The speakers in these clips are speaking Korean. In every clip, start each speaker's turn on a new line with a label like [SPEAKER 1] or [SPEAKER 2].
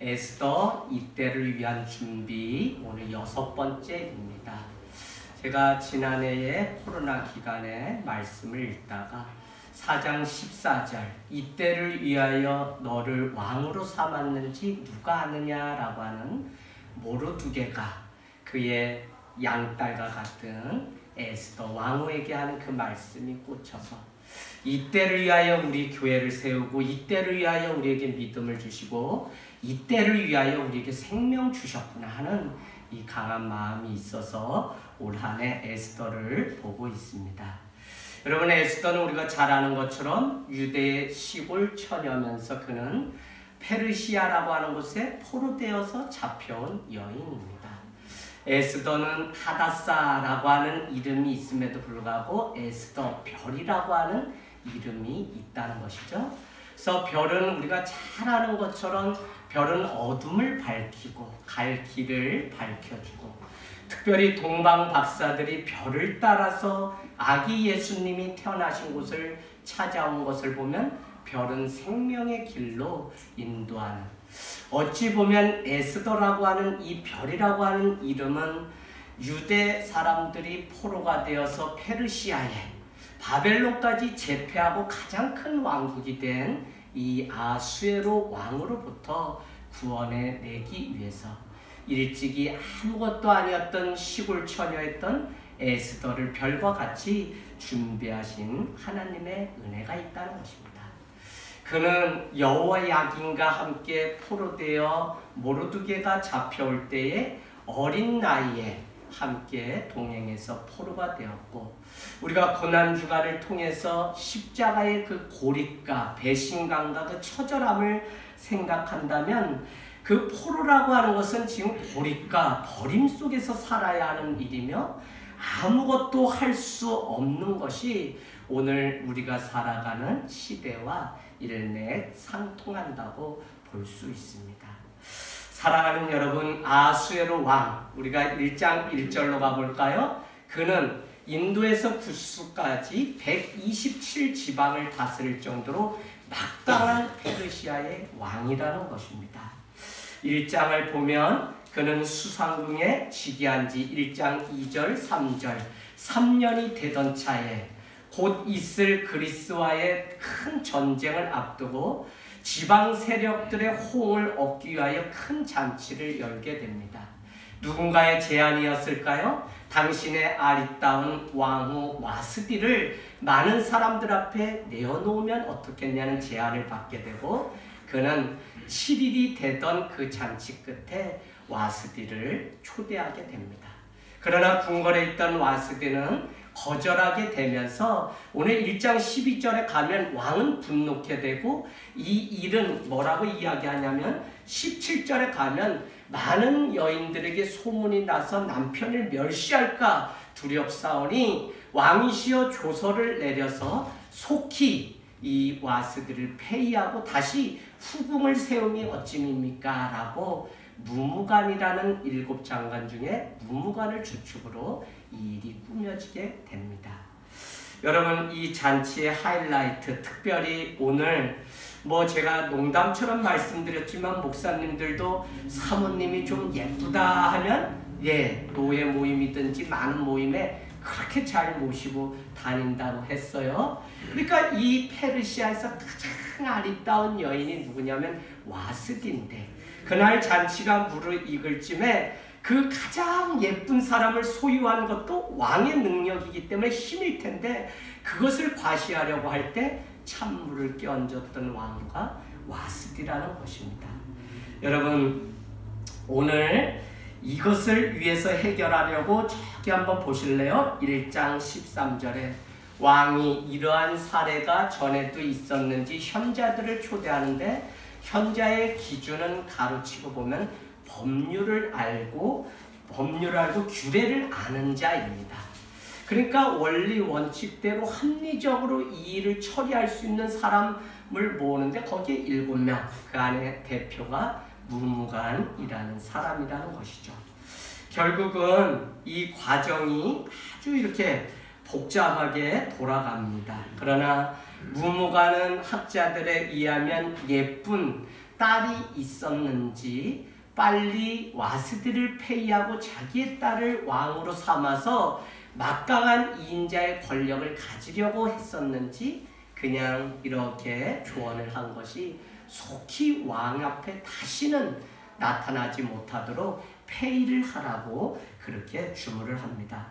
[SPEAKER 1] 에스더 이때를 위한 준비 오늘 6번째입니다. 제가 지난해에 코로나 기간에 말씀을 읽다가 4장 14절 이때를 위하여 너를 왕으로 삼았는지 누가 아느냐라고 하는 모르드게가 그의 양딸과 같은 에스더 왕후에게 하는 그 말씀이 꽂혀서 이때를 위하여 우리 교회를 세우고 이때를 위하여 우리에게 믿음을 주시고 이때를 위하여 우리에게 생명 주셨구나 하는 이 강한 마음이 있어서 올 한 해 에스더를 보고 있습니다. 여러분, 에스더는 우리가 잘 아는 것처럼 유대의 시골 처녀면서 그는 페르시아라고 하는 곳에 포로되어서 잡혀온 여인입니다. 에스더는 하다사라고 하는 이름이 있음에도 불구하고 에스더 별이라고 하는 이름이 있다는 것이죠. 그래서 별은 우리가 잘 아는 것처럼 별은 어둠을 밝히고 갈 길을 밝혀주고, 특별히 동방 박사들이 별을 따라서 아기 예수님이 태어나신 곳을 찾아온 것을 보면 별은 생명의 길로 인도하는, 어찌 보면 에스더라고 하는 이 별이라고 하는 이름은 유대 사람들이 포로가 되어서 페르시아에 바벨론까지 제패하고 가장 큰 왕국이 된 이 아수에로 왕으로부터 구원해 내기 위해서 일찍이 아무것도 아니었던 시골 처녀였던 에스더를 별과 같이 준비하신 하나님의 은혜가 있다는 것입니다. 그는 여호야긴과 함께 포로되어 모르드게가 잡혀올 때에 어린 나이에 함께 동행해서 포로가 되었고, 우리가 고난주간을 통해서 십자가의 그 고립과 배신감과 그 처절함을 생각한다면 그 포로라고 하는 것은 지금 고립과 버림 속에서 살아야 하는 일이며 아무것도 할 수 없는 것이 오늘 우리가 살아가는 시대와 일맥상통한다고 볼 수 있습니다. 사랑하는 여러분, 아수에로 왕, 우리가 1장 1절로 가볼까요? 그는 인도에서 구스까지 127지방을 다스릴 정도로 막강한 페르시아의 왕이라는 것입니다. 1장을 보면 그는 수상궁에 즉위한 지 1장 2절 3절 3년이 되던 차에 곧 있을 그리스와의 큰 전쟁을 앞두고 지방 세력들의 호응을 얻기 위하여 큰 잔치를 열게 됩니다. 누군가의 제안이었을까요? 당신의 아리따운 왕후 와스디를 많은 사람들 앞에 내어놓으면 어떻겠냐는 제안을 받게 되고, 그는 7일이 되던 그 잔치 끝에 와스디를 초대하게 됩니다. 그러나 궁궐에 있던 와스디는 거절하게 되면서 오늘 1장 12절에 가면 왕은 분노케 되고, 이 일은 뭐라고 이야기하냐면 17절에 가면 많은 여인들에게 소문이 나서 남편을 멸시할까 두렵사오니 왕이시여 조서를 내려서 속히 이 와스디를 폐위하고 다시 후궁을 세움이 어찌입니까? 라고 무무간이라는 7장관 중에 무무간을 주축으로 이 일이 꾸며지게 됩니다. 여러분, 이 잔치의 하이라이트, 특별히 오늘 제가 농담처럼 말씀드렸지만 목사님들도 사모님이 좀 예쁘다 하면 노예 모임이든지 많은 모임에 그렇게 잘 모시고 다닌다고 했어요. 그러니까 이 페르시아에서 가장 아리따운 여인이 누구냐면 와스디인데, 그날 잔치가 무르익을 쯤에 그 가장 예쁜 사람을 소유한 것도 왕의 능력이기 때문에 힘일 텐데, 그것을 과시하려고 할 때 찬물을 끼얹었던 왕과 와스디라는 것입니다. 여러분, 오늘 이것을 위해서 해결하려고 저기 한번 보실래요? 1장 13절에 왕이 이러한 사례가 전에도 있었는지 현자들을 초대하는데, 현자의 기준은 가로치고 보면 법률을 알고 규례를 아는 자입니다. 그러니까 원리 원칙대로 합리적으로 이 일을 처리할 수 있는 사람을 모으는데 거기에 7명, 그 안에 대표가 무무간이라는 사람이라는 것이죠. 결국은 이 과정이 아주 이렇게 복잡하게 돌아갑니다. 그러나 무무간은 학자들에 의하면 예쁜 딸이 있었는지 빨리 와스디를 폐위하고 자기의 딸을 왕으로 삼아서 막강한 2인자의 권력을 가지려고 했었는지 그냥 이렇게 조언을 한 것이 속히 왕 앞에 다시는 나타나지 못하도록 폐위를 하라고 그렇게 주문을 합니다.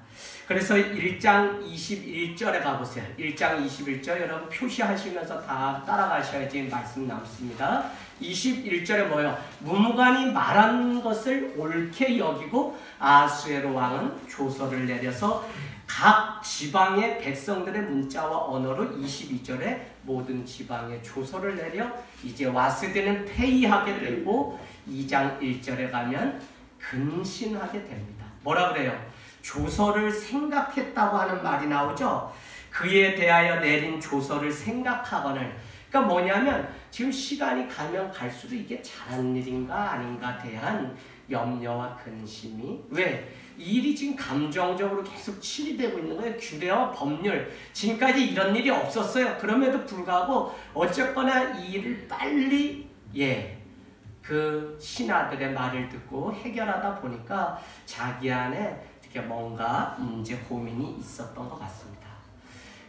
[SPEAKER 1] 그래서 1장 21절에 가보세요. 1장 21절 여러분 표시하시면서 다 따라가셔야지 말씀 남습니다. 21절에 뭐예요? 무무간이 말한 것을 옳게 여기고 아수에로 왕은 조서를 내려서 각 지방의 백성들의 문자와 언어로 22절에 모든 지방에 조서를 내려 이제 와스디는 폐위하게 되고 2장 1절에 가면 근신하게 됩니다. 뭐라 그래요? 조서를 생각했다고 하는 말이 나오죠. 그에 대하여 내린 조서를 생각하거늘. 그러니까 뭐냐면 지금 시간이 가면 갈수록 이게 잘한 일인가 아닌가 대한 염려와 근심이 왜? 이 일이 지금 감정적으로 계속 치리되고 있는 거예요. 규례와 법률. 지금까지 이런 일이 없었어요. 그럼에도 불구하고 어쨌거나 이 일을 빨리 그 신하들의 말을 듣고 해결하다 보니까 자기 안에 이렇게 뭔가 문제 고민이 있었던 것 같습니다.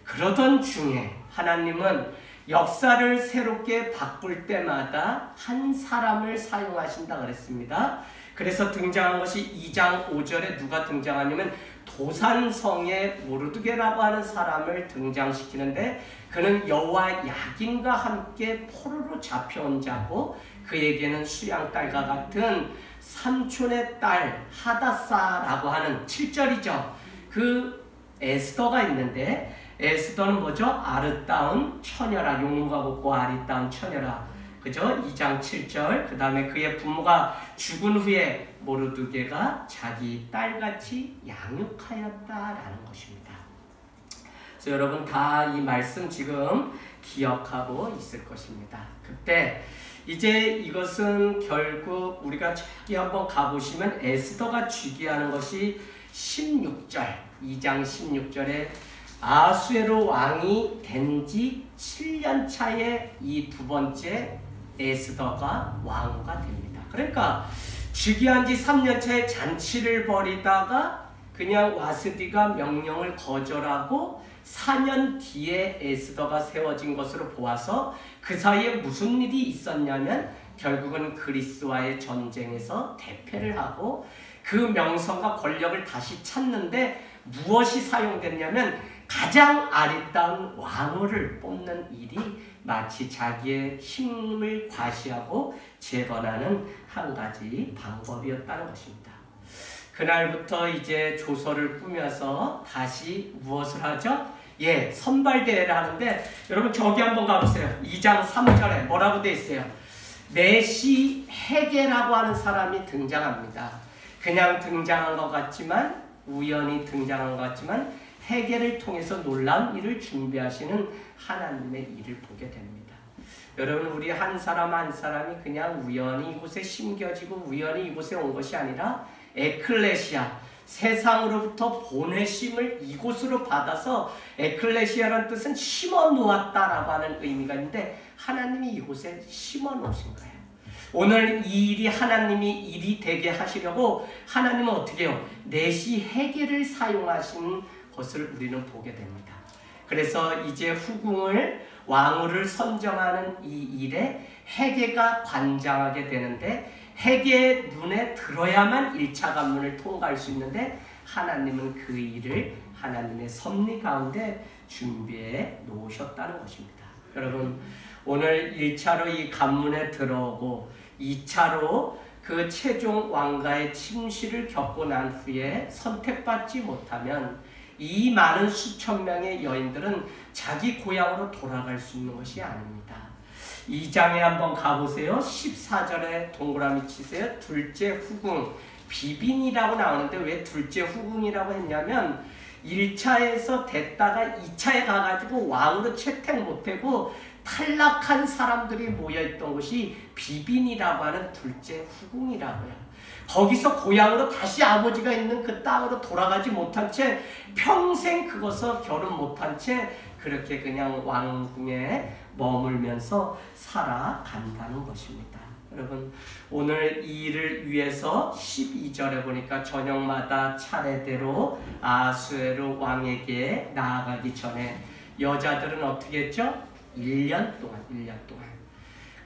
[SPEAKER 1] 그러던 중에 하나님은 역사를 새롭게 바꿀 때마다 한 사람을 사용하신다 그랬습니다. 그래서 등장한 것이 2장 5절에 누가 등장하냐면 도산성의 모르드게라고 하는 사람을 등장시키는데 그는 여호와 야긴과 함께 포로로 잡혀온 자고 그에게는 수양딸과 같은 삼촌의 딸 하다사라고 하는 7절이죠. 그 에스더가 있는데 에스더는 뭐죠? 아름다운 처녀라. 용모가 곱고 아리따운 처녀라. 그죠? 2장 7절. 그 다음에 그의 부모가 죽은 후에 모르드게가 자기 딸같이 양육하였다라는 것입니다. 그래서 여러분 다 이 말씀 지금 기억하고 있을 것입니다. 그때 이제 이것은 결국 우리가 저기 한번 가보시면 에스더가 즉위하는 것이 16절, 2장 16절에 아수에로 왕이 된 지 7년 차에 이 두 번째 에스더가 왕후가 됩니다. 그러니까 즉위한 지 3년 차에 잔치를 벌이다가 그냥 와스디가 명령을 거절하고 4년 뒤에 에스더가 세워진 것으로 보아서 그 사이에 무슨 일이 있었냐면 결국은 그리스와의 전쟁에서 대패를 하고 그 명성과 권력을 다시 찾는데 무엇이 사용됐냐면 가장 아리따운 왕후를 뽑는 일이 마치 자기의 힘을 과시하고 재건하는 한 가지 방법이었다는 것입니다. 그날부터 이제 조서를 꾸며서 다시 무엇을 하죠? 선발대회를 하는데 여러분 저기 한번 가보세요. 2장 3절에 뭐라고 돼 있어요? 메시 헤게라고 하는 사람이 등장합니다. 그냥 등장한 것 같지만 우연히 등장한 것 같지만 헤게를 통해서 놀라운 일을 준비하시는 하나님의 일을 보게 됩니다. 여러분 우리 한 사람 한 사람이 그냥 우연히 이곳에 심겨지고 우연히 이곳에 온 것이 아니라 에클레시아 세상으로부터 보내심을 이곳으로 받아서 에클레시아라는 뜻은 심어 놓았다라고 하는 의미가 있는데 하나님이 이곳에 심어 놓으신 거예요. 오늘 이 일이 하나님이 일이 되게 하시려고 하나님은 어떻게 해요? 내시 헤게를 사용하신 것을 우리는 보게 됩니다. 그래서 이제 후궁을 왕후를 선정하는 이 일에 헤게가 관장하게 되는데 헤게의 눈에 들어야만 1차 관문을 통과할 수 있는데 하나님은 그 일을 하나님의 섭리 가운데 준비해 놓으셨다는 것입니다. 여러분 오늘 1차로 이 관문에 들어오고 2차로 그 최종 왕가의 침시를 겪고 난 후에 선택받지 못하면 이 많은 수천 명의 여인들은 자기 고향으로 돌아갈 수 있는 것이 아닙니다. 2장에 한번 가보세요. 14절에 동그라미 치세요. 둘째 후궁 비빈이라고 나오는데 왜 둘째 후궁이라고 했냐면 1차에서 됐다가 2차에 가가지고 왕으로 채택 못하고 탈락한 사람들이 모여있던 곳이 비빈이라고 하는 둘째 후궁이라고요. 거기서 고향으로 다시 아버지가 있는 그 땅으로 돌아가지 못한 채 평생 그것을 결혼 못한 채 그렇게 그냥 왕궁에 머물면서 살아간다는 것입니다. 여러분 오늘 이 일을 위해서 12절에 보니까 저녁마다 차례대로 아수에로 왕에게 나아가기 전에 여자들은 어떻게 했죠? 1년 동안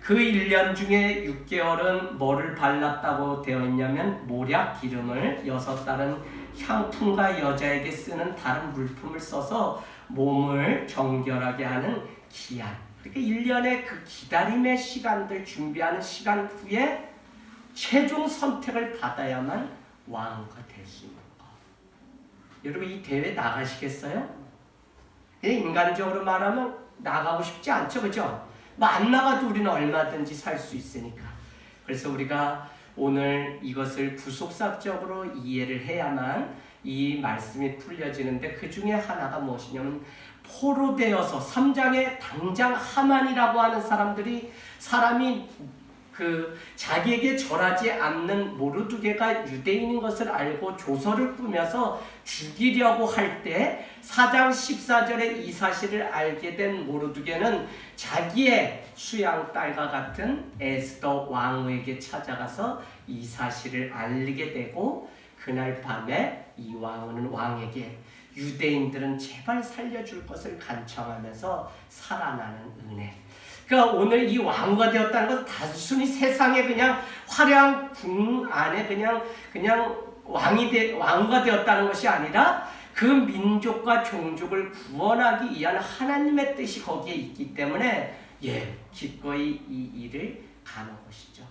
[SPEAKER 1] 그 1년 중에 6개월은 뭐를 발랐다고 되어 있냐면 모략 기름을 6달은 향품과 여자에게 쓰는 다른 물품을 써서 몸을 정결하게 하는 기한. 그러니까 1년의 그 기다림의 시간들 준비하는 시간 후에 최종 선택을 받아야만 왕과 될 수 있는 거. 여러분 이 대회 나가시겠어요? 인간적으로 말하면 나가고 싶지 않죠, 그죠? 뭐 안 나가도 우리는 얼마든지 살 수 있으니까. 그래서 우리가 오늘 이것을 부속사적으로 이해를 해야만 이 말씀이 풀려지는데 그 중에 하나가 무엇이냐면 포로되어서 3장에 당장 하만이라고 하는 사람이 자기에게 절하지 않는 모르드게가 유대인인 것을 알고 조서를 꾸며서 죽이려고 할 때 4장 14절에 이 사실을 알게 된 모르드게는 자기의 수양 딸과 같은 에스더 왕후에게 찾아가서 이 사실을 알리게 되고 그날 밤에 이 왕후는 왕에게 유대인들은 제발 살려줄 것을 간청하면서 살아나는 은혜. 그러니까 오늘 이 왕후가 되었다는 것은 단순히 세상에 그냥 화려한 궁 안에 그냥 왕후가 되었다는 것이 아니라 그 민족과 종족을 구원하기 위한 하나님의 뜻이 거기에 있기 때문에 기꺼이 이 일을 가는 것이죠.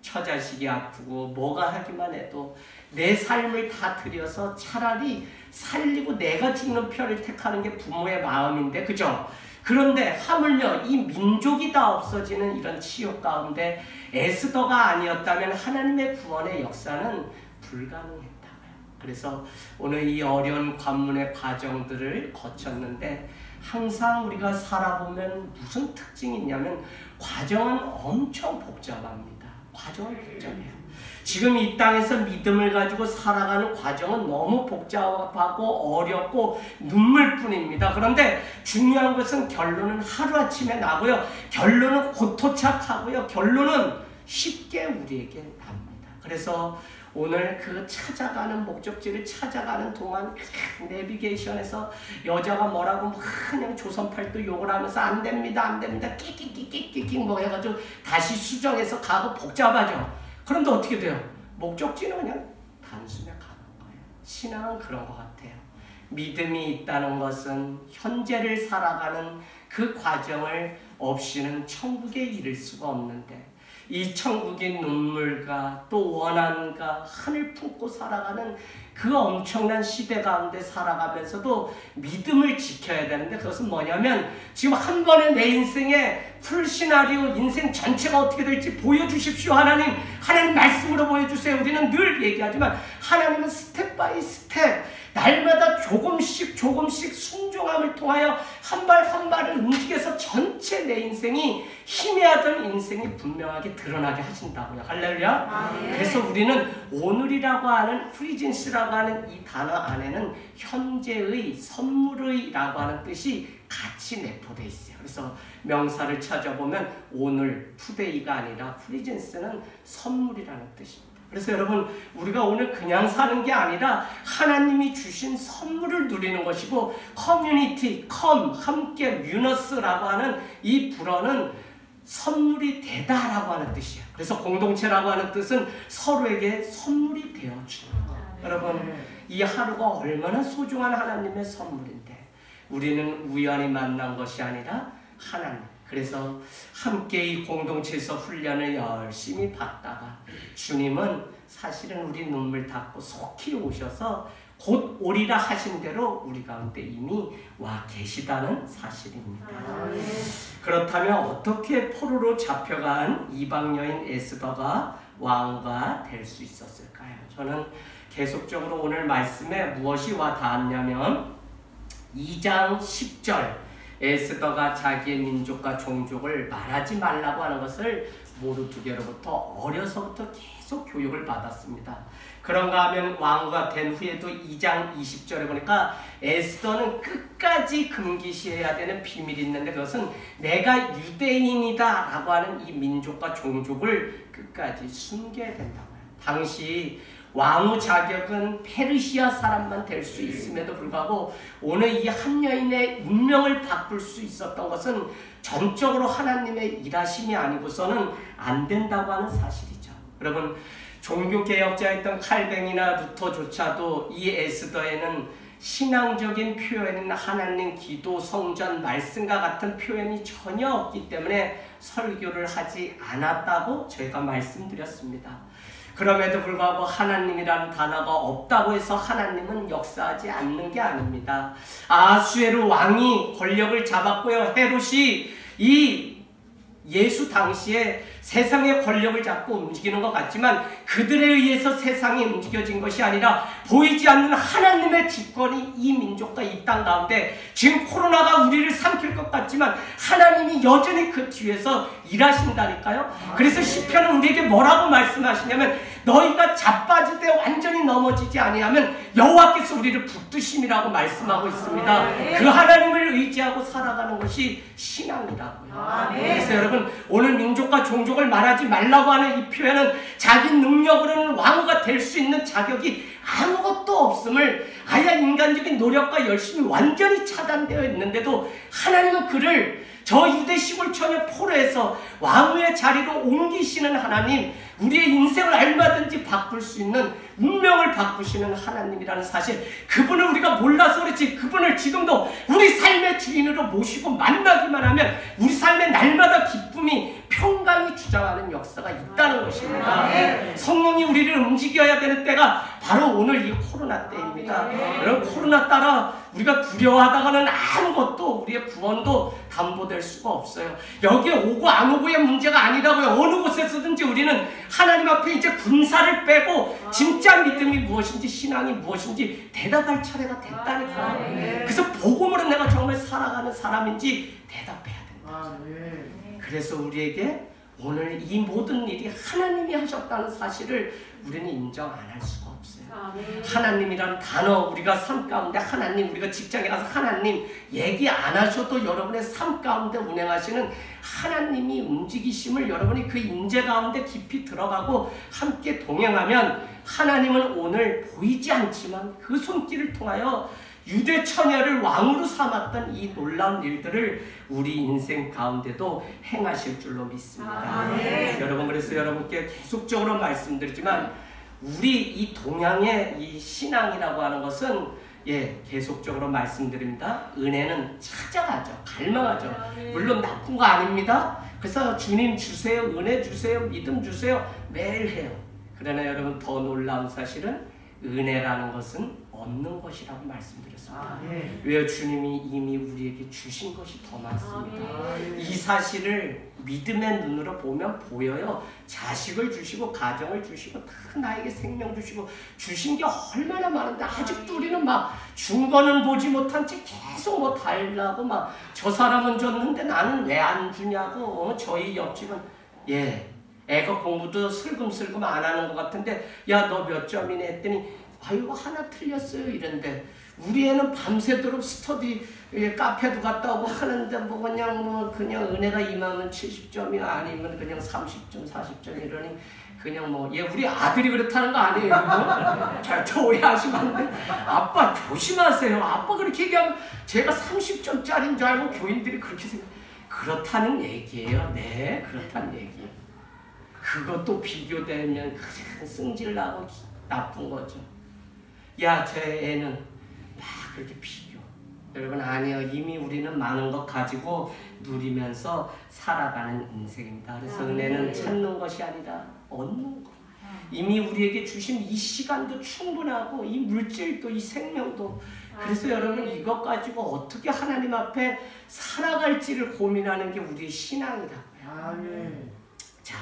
[SPEAKER 1] 처자식이 아프고 뭐가 하기만 해도 내 삶을 다 들여서 차라리 살리고 내가 죽는 편을 택하는 게 부모의 마음인데, 그죠? 그런데 하물며 이 민족이 다 없어지는 이런 치욕 가운데 에스더가 아니었다면 하나님의 구원의 역사는 불가능했다고요. 그래서 오늘 이 어려운 관문의 과정들을 거쳤는데 항상 우리가 살아보면 무슨 특징이 있냐면 과정은 엄청 복잡합니다. 과정은 복잡해요. 지금 이 땅에서 믿음을 가지고 살아가는 과정은 너무 복잡하고 어렵고 눈물뿐입니다. 그런데 중요한 것은 결론은 하루아침에 나고요. 결론은 곧 도착하고요. 결론은 쉽게 우리에게 납니다. 그래서 오늘 그 찾아가는 목적지를 찾아가는 동안 내비게이션에서 여자가 뭐라고 그냥 조선팔도 욕을 하면서 안 됩니다 끽끽끽끽끽 뭐 해가지고 다시 수정해서 가고 복잡하죠. 그런데 어떻게 돼요? 목적지는 그냥 단숨에 가는 거예요. 신앙은 그런 것 같아요. 믿음이 있다는 것은 현재를 살아가는 그 과정을 없이는 천국에 이를 수가 없는데 이 천국의 눈물과 또 원한과 한을 품고 살아가는 그 엄청난 시대 가운데 살아가면서도 믿음을 지켜야 되는데 그것은 뭐냐면 지금 한 번에 내 인생의 풀 시나리오 인생 전체가 어떻게 될지 보여주십시오. 하나님 말씀으로 보여주세요. 우리는 늘 얘기하지만 하나님은 스텝 바이 스텝 날마다 조금씩 순종함을 통하여 한 발 한 발을 움직여서 전체 내 인생이 희미하던 인생이 분명하게 드러나게 하신다고요. 할렐루야. 그래서 우리는 오늘이라고 하는 프리젠스라고 하는 이 단어 안에는 현재의 선물의라고 하는 뜻이 같이 내포되어 있어요. 그래서 명사를 찾아보면 오늘, 투데이가 아니라 프리젠스는 선물이라는 뜻입니다. 그래서 여러분 우리가 오늘 그냥 사는 게 아니라 하나님이 주신 선물을 누리는 것이고 커뮤니티, 함께, 뮤너스라고 하는 이 불어는 선물이 되다라고 하는 뜻이에요. 그래서 공동체라고 하는 뜻은 서로에게 선물이 되어주는 거예요. 여러분 이 하루가 얼마나 소중한 하나님의 선물인데 우리는 우연히 만난 것이 아니라 하나님. 그래서 함께 이 공동체에서 훈련을 열심히 받다가 주님은 사실은 우리 눈물 닦고 속히 오셔서 곧 오리라 하신 대로 우리 가운데 이미 와 계시다는 사실입니다. 그렇다면 어떻게 포로로 잡혀간 이방 여인 에스더가 왕후가 될 수 있었을까요? 저는 계속적으로 오늘 말씀에 무엇이 와 닿았냐면 2장 10절 에스더가 자기의 민족과 종족을 말하지 말라고 하는 것을 모르드게로부터 어려서부터 계속 교육을 받았습니다. 그런가 하면 왕후가 된 후에도 2장 20절에 보니까 에스더는 끝까지 끝까지 금기시해야 되는 비밀이 있는데, 그것은 내가 유대인이다 라고 하는 이 민족과 종족을 끝까지 숨겨야 된다고요. 당시 왕후 자격은 페르시아 사람만 될 수 있음에도 불구하고 오늘 이 한 여인의 운명을 바꿀 수 있었던 것은 전적으로 하나님의 일하심이 아니고서는 안 된다고 하는 사실이죠. 여러분, 종교개혁자였던 칼뱅이나 루터조차도 이 에스더에는 신앙적인 표현인 하나님, 기도, 성전, 말씀과 같은 표현이 전혀 없기 때문에 설교를 하지 않았다고 저희가 말씀드렸습니다. 그럼에도 불구하고 하나님이라는 단어가 없다고 해서 하나님은 역사하지 않는 게 아닙니다. 아수에르 왕이 권력을 잡았고요. 헤롯이 이 예수 당시에 세상의 권력을 잡고 움직이는 것 같지만 그들에 의해서 세상이 움직여진 것이 아니라 보이지 않는 하나님의 주권이 이 민족과 이 땅 가운데, 지금 코로나가 우리를 삼킬 것 같지만 하나님이 여전히 그 뒤에서 일하신다니까요. 그래서 시편은 우리에게 뭐라고 말씀하시냐면, 너희가 자빠질 때 완전히 넘어지지 아니하면 여호와께서 우리를 붙드심이라고 말씀하고 있습니다. 그 하나님을 의지하고 살아가는 것이 신앙이라고요. 그래서 여러분, 오늘 민족과 종족을 말하지 말라고 하는 이 표현은 자기 능력으로는 왕후가 될 수 있는 자격이 아무것도 없음을, 아예 인간적인 노력과 열심이 완전히 차단되어 있는데도 하나님은 그를 저 유대 시골 처녀 포로에서 왕후의 자리로 옮기시는 하나님, 우리의 인생을 얼마든지 바꿀 수 있는 운명을 바꾸시는 하나님이라는 사실, 그분을 우리가 몰라서 그렇지 그분을 지금도 우리 삶의 주인으로 모시고 만나기만 하면 우리 삶의 날마다 기쁨이 평강이 주장하는 역사가 있다는 것입니다. 성령이 우리를 움직여야 되는 때가 바로 오늘 이 코로나 때입니다. 여러분, 코로나 따라 우리가 두려워하다가는 아무것도, 우리의 구원도 담보될 수가 없어요. 여기에 오고 안 오고의 문제가 아니라고요. 어느 곳에서든지 우리는 하나님 앞에 이제 군사를 빼고 진짜 믿음이 무엇인지, 신앙이 무엇인지 대답할 차례가 됐다니까요. 그래서 복음으로 내가 정말 살아가는 사람인지 대답해야 된다. 그래서 우리에게 오늘 이 모든 일이 하나님이 하셨다는 사실을 우리는 인정 안 할 수가 없어요. 하나님이라는 단어, 우리가 삶 가운데 하나님, 우리가 직장에 가서 하나님 얘기 안 하셔도 여러분의 삶 가운데 운행하시는 하나님이 움직이심을 여러분이 그 임재 가운데 깊이 들어가고 함께 동행하면, 하나님은 오늘 보이지 않지만 그 손길을 통하여 유대 처녀를 왕으로 삼았던 이 놀라운 일들을 우리 인생 가운데도 행하실 줄로 믿습니다. 여러분, 그래서 여러분께 계속적으로 말씀드리지만 우리 이 동양의 이 신앙이라고 하는 것은, 계속적으로 말씀드립니다. 은혜는 찾아가죠. 갈망하죠. 물론 나쁜 거 아닙니다. 그래서 주님 주세요, 은혜 주세요, 믿음 주세요 매일 해요. 그러나 여러분, 더 놀라운 사실은 은혜라는 것은 얻는 것이라고 말씀드렸습니다. 왜요? 주님이 이미 우리에게 주신 것이 더 많습니다. 이 사실을 믿음의 눈으로 보면 보여요. 자식을 주시고 가정을 주시고 다 나에게 생명 주시고 주신 게 얼마나 많은데, 아직도 우리는 막 준 거는 보지 못한 채 계속 뭐 달라고, 막 저 사람은 줬는데 나는 왜 안 주냐고. 저희 옆집은 애가 공부도 슬금슬금 안 하는 것 같은데, 야 너 몇 점이네 했더니 아이고 하나 틀렸어요 이런데, 우리 애는 밤새도록 스터디 카페도 갔다 오고 하는데 뭐 그냥 은혜가 임하면 70점이 아니면 그냥 30점 40점 이러니 그냥 우리 아들이 그렇다는 거 아니에요. 절대 오해하시면 안 돼. 아빠 조심하세요. 아빠 그렇게 얘기하면 제가 30점짜리인 줄 알고 교인들이 그렇게 그렇다는 얘기예요. 네, 그렇다는 얘기예요. 그것도 비교되면 가장 승질나고 나쁜 거죠. 야, 제 애는 막 그렇게 비교. 여러분, 아니요. 이미 우리는 많은 것 가지고 누리면서 살아가는 인생입니다. 그래서 은혜는 찾는 것이 아니라 얻는 것. 이미 우리에게 주신 이 시간도 충분하고 이 물질도, 이 생명도. 그래서 여러분, 이것 가지고 어떻게 하나님 앞에 살아갈지를 고민하는 게 우리의 신앙이라고요. 자,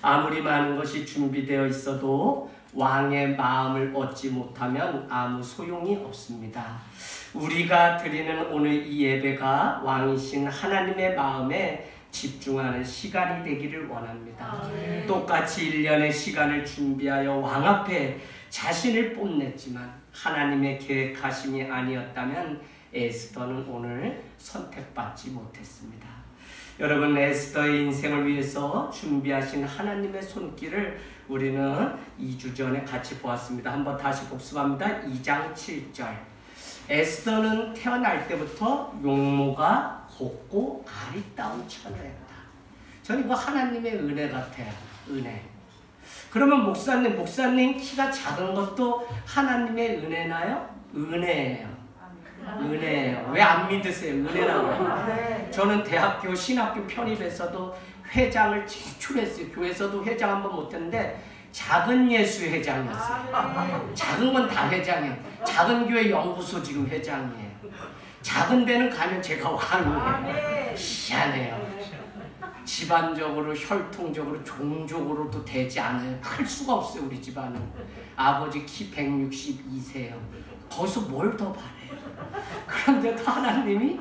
[SPEAKER 1] 아무리 많은 것이 준비되어 있어도 왕의 마음을 얻지 못하면 아무 소용이 없습니다. 우리가 드리는 오늘 이 예배가 왕이신 하나님의 마음에 집중하는 시간이 되기를 원합니다. 똑같이 1년의 시간을 준비하여 왕 앞에 자신을 뽐냈지만 하나님의 계획하심이 아니었다면 에스더는 오늘 선택받지 못했습니다. 여러분, 에스더의 인생을 위해서 준비하신 하나님의 손길을 우리는 2주 전에 같이 보았습니다. 한번 다시 복습합니다. 2장 7절. 에스더는 태어날 때부터 용모가 곱고 아리따운 처녀였다. 저는 이거 하나님의 은혜 같아요. 은혜. 그러면 목사님 키가 작은 것도 하나님의 은혜나요? 은혜예요. 은혜예요. 왜 안 믿으세요? 은혜라고. 저는 대학교 신학교 편입에서도 회장을 제출했어요. 교회에서도 회장 한번 못했는데 작은 예수 회장이었어요. 작은 건 다 회장이에요. 작은 교회 연구소 지금 회장이에요. 작은 데는 가면 제가 왕이에요. 희한해요. 집안적으로, 혈통적으로, 종족으로도 되지 않아요. 클 수가 없어요. 우리 집안은. 아버지 키 162세예요. 거기서 뭘 더 바래요. 그런데도 하나님이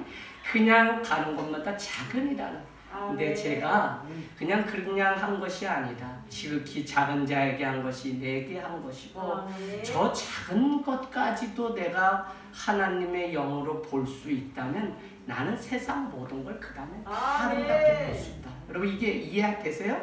[SPEAKER 1] 그냥 가는 곳마다 작은이라는. 근데 제가 그냥 한 것이 아니다. 지극히 작은 자에게 한 것이 내게 한 것이고, 저 작은 것까지도 내가 하나님의 영으로 볼 수 있다면 나는 세상 모든 걸 그 다음에 아름답게 볼 수 있다. 여러분, 이게 이해되세요?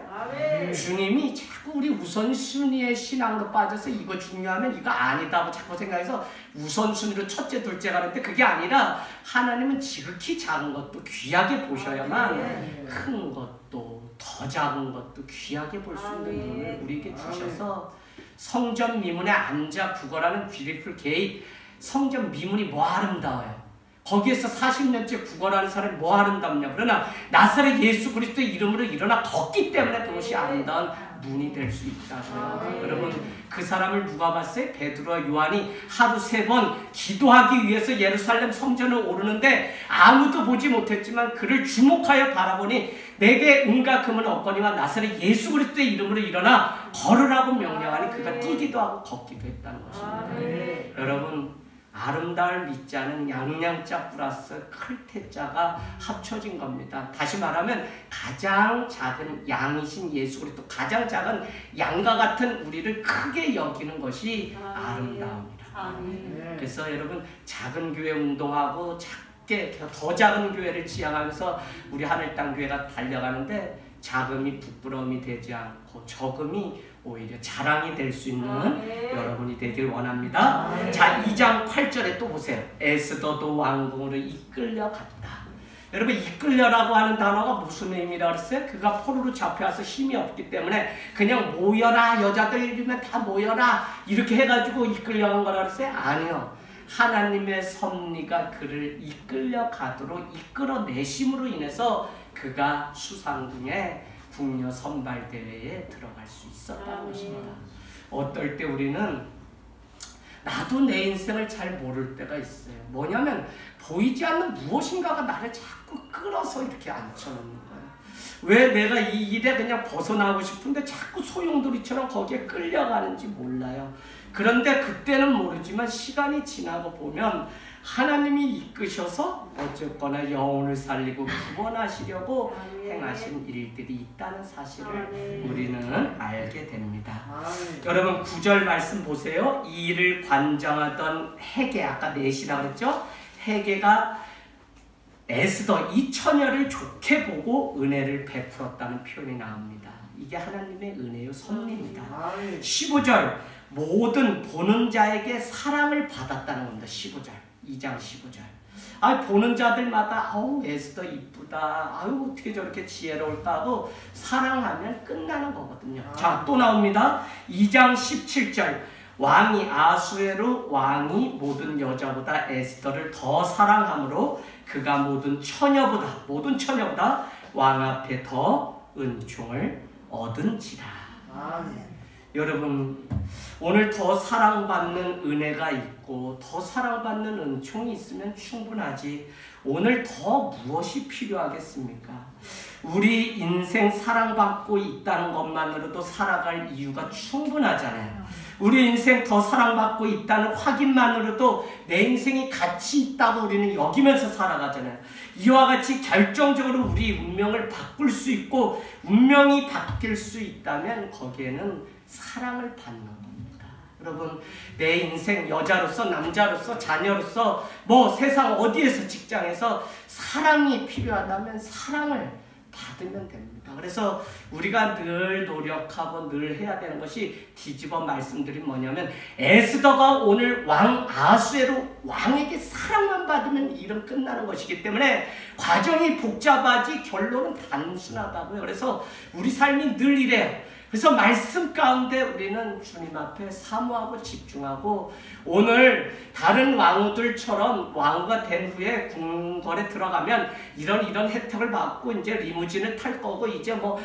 [SPEAKER 1] 주님이 자꾸 우리 우선순위의 신앙도 빠져서 이거 중요하면 이거 아니다고 자꾸 생각해서 우선순위로 첫째, 둘째 가는데 그게 아니라 하나님은 지극히 작은 것도 귀하게 보셔야만 큰 것도 더 작은 것도 귀하게 볼 수 있는 눈을 우리에게 주셔서 성전 미문에 앉아 구걸하는 뷰티풀 게이트. 성전 미문이 뭐 아름다워요. 거기에서 40년째 구걸하는 사람이 뭐 아름답냐. 그러나 나사렛 예수 그리스도의 이름으로 일어나 걷기 때문에 그것이 아름다운 문이 될 수 있다고요. 여러분, 그 사람을 누가 봤어요? 베드로와 요한이 하루 3번 기도하기 위해서 예루살렘 성전을 오르는데 아무도 보지 못했지만 그를 주목하여 바라보니 내게 은과 금은 없거니와 나사렛 예수 그리스도의 이름으로 일어나 걸으라고 명령하니 그가 뛰기도 하고 걷기도 했다는 것입니다. 여러분, 아름다울 밑자는 양양자 플러스 클테자가 합쳐진 겁니다. 다시 말하면 가장 작은 양이신 예수 그리스도, 가장 작은 양과 같은 우리를 크게 여기는 것이 아름다움이다. 그래서 여러분, 작은 교회 운동하고 더 작은 교회를 지향하면서 우리 하늘땅교회가 달려가는데 작음이 부끄러움이 되지 않고 적음이 오히려 자랑이 될 수 있는 여러분이 되길 원합니다. 자, 2장 8절에 또 보세요. 에스더도 왕궁으로 이끌려갔다. 여러분, 이끌려라고 하는 단어가 무슨 의미라고 했어요? 그가 포로로 잡혀와서 힘이 없기 때문에 그냥 모여라, 여자들이면 다 모여라 이렇게 해가지고 이끌려간 거라고 했어요? 아니요. 하나님의 섭리가 그를 이끌려가도록 이끌어내심으로 인해서 그가 수상궁에 궁녀 선발대회에 들어갈 수 있었다는 것입니다. 어떨 때 우리는 나도 내 인생을 잘 모를 때가 있어요. 뭐냐면 보이지 않는 무엇인가가 나를 자꾸 끌어서 이렇게 앉혀놓는 거예요. 왜 내가 이 일에 그냥 벗어나고 싶은데 자꾸 소용돌이처럼 거기에 끌려가는지 몰라요. 그런데 그때는 모르지만 시간이 지나고 보면 하나님이 이끄셔서 어쨌거나 영혼을 살리고 구원하시려고 행하신 일들이 있다는 사실을 우리는 알게 됩니다. 여러분, 9절 말씀 보세요. 이 일을 관장하던 헤게, 아까 넷이라고 했죠? 헤게가 에스더 이 처녀를 좋게 보고 은혜를 베풀었다는 표현이 나옵니다. 이게 하나님의 은혜요, 섭리입니다. 15절, 모든 보는 자에게 사랑을 받았다는 겁니다. 15절. 2장 15절. 보는 자들마다 에스더 이쁘다, 어떻게 저렇게 지혜로울까 하고 사랑하면 끝나는 거거든요. 자, 또 나옵니다. 2장 17절. 왕이 아수에로 왕이 모든 여자보다 에스더를 더 사랑하므로 그가 모든 처녀보다 왕 앞에 더 은총을 얻은지라. 여러분, 오늘 더 사랑받는 은혜가 있고 더 사랑받는 은총이 있으면 충분하지 오늘 더 무엇이 필요하겠습니까? 우리 인생 사랑받고 있다는 것만으로도 살아갈 이유가 충분하잖아요. 우리 인생 더 사랑받고 있다는 확인만으로도 내 인생이 가치 있다고 우리는 여기면서 살아가잖아요. 이와 같이 결정적으로 우리 운명을 바꿀 수 있고 운명이 바뀔 수 있다면 거기에는 사랑을 받는 겁니다. 여러분, 내 인생 여자로서, 남자로서, 자녀로서, 뭐 세상 어디에서, 직장에서 사랑이 필요하다면 사랑을 받으면 됩니다. 그래서 우리가 늘 노력하고 늘 해야 되는 것이, 뒤집어 말씀드린 뭐냐면, 에스더가 오늘 왕 아수에로 왕에게 사랑만 받으면 일은 끝나는 것이기 때문에 과정이 복잡하지 결론은 단순하다고요. 그래서 우리 삶이 늘 이래요. 그래서 말씀 가운데 우리는 주님 앞에 사모하고 집중하고, 오늘 다른 왕후들처럼 왕후가 된 후에 궁궐에 들어가면 이런 혜택을 받고 이제 리무진을 탈 거고 이제 뭐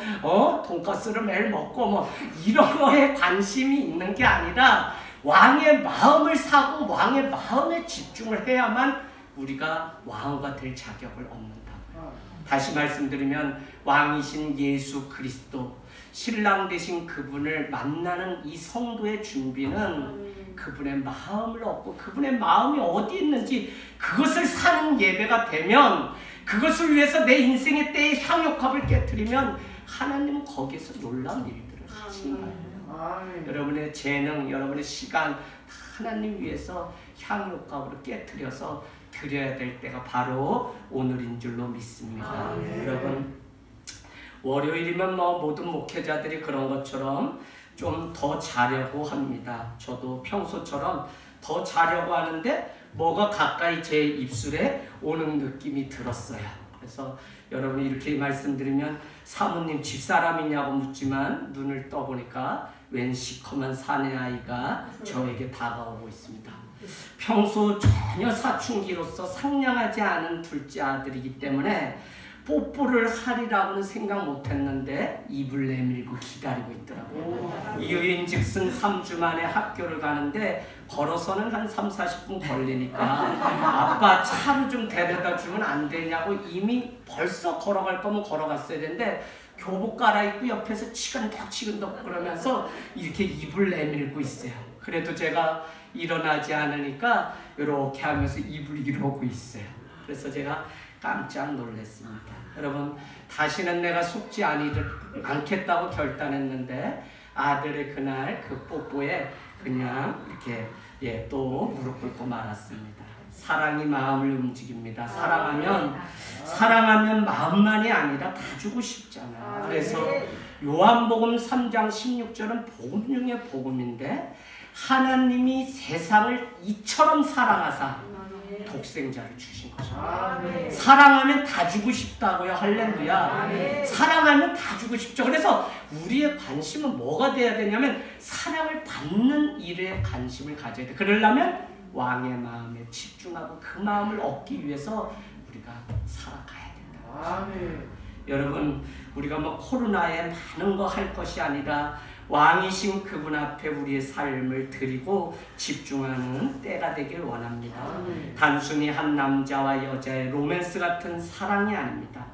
[SPEAKER 1] 돈가스를 매일 먹고 뭐 이런 거에 관심이 있는 게 아니라, 왕의 마음을 사고 왕의 마음에 집중을 해야만 우리가 왕후가 될 자격을 얻는다고요. 다시 말씀드리면, 왕이신 예수 그리스도, 신랑 되신 그분을 만나는 이 성도의 준비는 그분의 마음을 얻고 그분의 마음이 어디 있는지 그것을 사는 예배가 되면, 그것을 위해서 내 인생의 때에 향유컵을 깨트리면 하나님은 거기에서 놀라운 일들을 하시는 거예요. 여러분의 재능, 여러분의 시간 하나님 위해서 향유컵으로 깨트려서 드려야 될 때가 바로 오늘인 줄로 믿습니다. 여러분, 월요일이면 뭐 모든 목회자들이 그런 것처럼 좀 더 자려고 합니다. 저도 평소처럼 더 자려고 하는데 뭐가 가까이 제 입술에 오는 느낌이 들었어요. 그래서 여러분이 이렇게 말씀드리면, 사모님 집사람이냐고 묻지만 눈을 떠보니까 웬 시커먼 사내아이가 저에게 다가오고 있습니다. 평소 전혀 사춘기로서 상냥하지 않은 둘째 아들이기 때문에 뽀뽀를 하리라고는 생각 못했는데 입을 내밀고 기다리고 있더라고요. 이유인즉슨 3주 만에 학교를 가는데 걸어서는 한 30-40분 걸리니까 아빠 차로 좀 데려다 주면 안 되냐고, 이미 벌써 걸어갈 거면 걸어갔어야 되는데 교복 갈아입고 옆에서 치근덕치근덕 그러면서 이렇게 입을 내밀고 있어요. 그래도 제가 일어나지 않으니까 이렇게 하면서 입을 이러고 있어요. 그래서 제가 깜짝 놀랐습니다. 여러분, 다시는 내가 속지 않겠다고 결단했는데 아들의 그날 그 뽀뽀에 그냥 이렇게 또 무릎 꿇고 말았습니다. 사랑이 마음을 움직입니다. 사랑하면 마음만이 아니라 다 주고 싶잖아요. 그래서 요한복음 3장 16절은 복음 중에 복음인데, 하나님이 세상을 이처럼 사랑하사 독생자를 주신 거죠. 사랑하면 다 주고 싶다고요. 할렐루야. 사랑하면 다 주고 싶죠. 그래서 우리의 관심은 뭐가 돼야 되냐면, 사랑을 받는 일에 관심을 가져야 돼. 그러려면 왕의 마음에 집중하고 그 마음을 얻기 위해서 우리가 살아가야 된다. 여러분, 우리가 뭐 코로나에 많은 거 할 것이 아니라 왕이신 그분 앞에 우리의 삶을 드리고 집중하는 때가 되길 원합니다. 단순히 한 남자와 여자의 로맨스 같은 사랑이 아닙니다.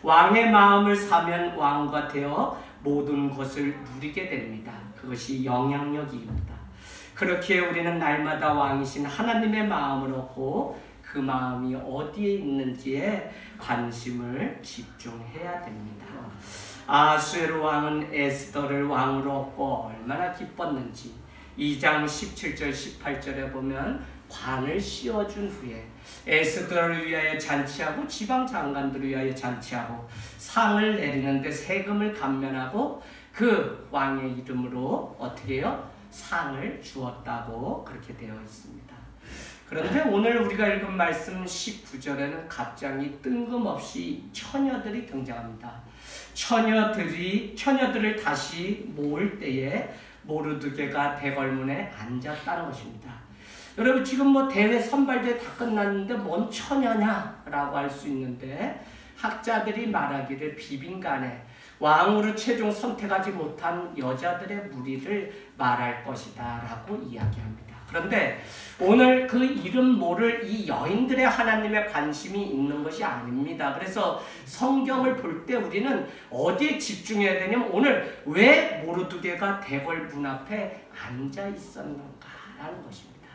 [SPEAKER 1] 왕의 마음을 사면 왕과 되어 모든 것을 누리게 됩니다. 그것이 영향력입니다. 그렇게 우리는 날마다 왕이신 하나님의 마음을 얻고 그 마음이 어디에 있는지에 관심을 집중해야 됩니다. 아수에로 왕은 에스더를 왕으로 얻고 얼마나 기뻤는지 2장 17절 18절에 보면, 관을 씌워준 후에 에스더를 위하여 잔치하고 지방 장관들을 위하여 잔치하고 상을 내리는데 세금을 감면하고 그 왕의 이름으로 어떻게 해요? 상을 주었다고 그렇게 되어 있습니다. 그런데 오늘 우리가 읽은 말씀 19절에는 갑자기 뜬금없이 처녀들이 등장합니다. 처녀들을 다시 모을 때에 모르드게가 대궐문에 앉았다는 것입니다. 여러분, 지금 뭐 대회 선발대회 다 끝났는데 뭔 처녀냐라고 할 수 있는데, 학자들이 말하기를 비빈간에 왕으로 최종 선택하지 못한 여자들의 무리를 말할 것이다 라고 이야기합니다. 그런데 오늘 그 이름 모를 이 여인들의 하나님의 관심이 있는 것이 아닙니다. 그래서 성경을 볼 때 우리는 어디에 집중해야 되냐면, 오늘 왜 모르드게가 대궐 문 앞에 앉아 있었는가라는 것입니다.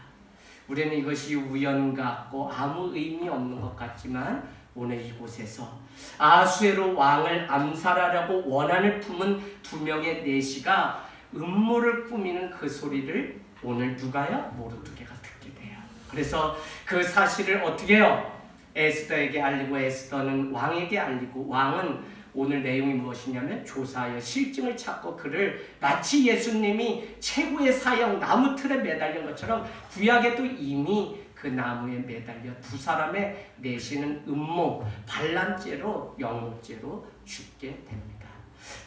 [SPEAKER 1] 우리는 이것이 우연 같고 아무 의미 없는 것 같지만, 오늘 이곳에서 아수에로 왕을 암살하려고 원한을 품은 두 명의 내시가 음모를 꾸미는 그 소리를 오늘 누가요? 모르드게가 듣게 돼요. 그래서 그 사실을 어떻게 해요? 에스더에게 알리고 에스더는 왕에게 알리고 왕은 오늘 내용이 무엇이냐면 조사하여 실증을 찾고 그를 마치 예수님이 최고의 사형 나무 틀에 매달린 것처럼 구약에도 이미 그 나무에 매달려 두 사람의 내시는 음모, 반란죄로 영목죄로 죽게 됩니다.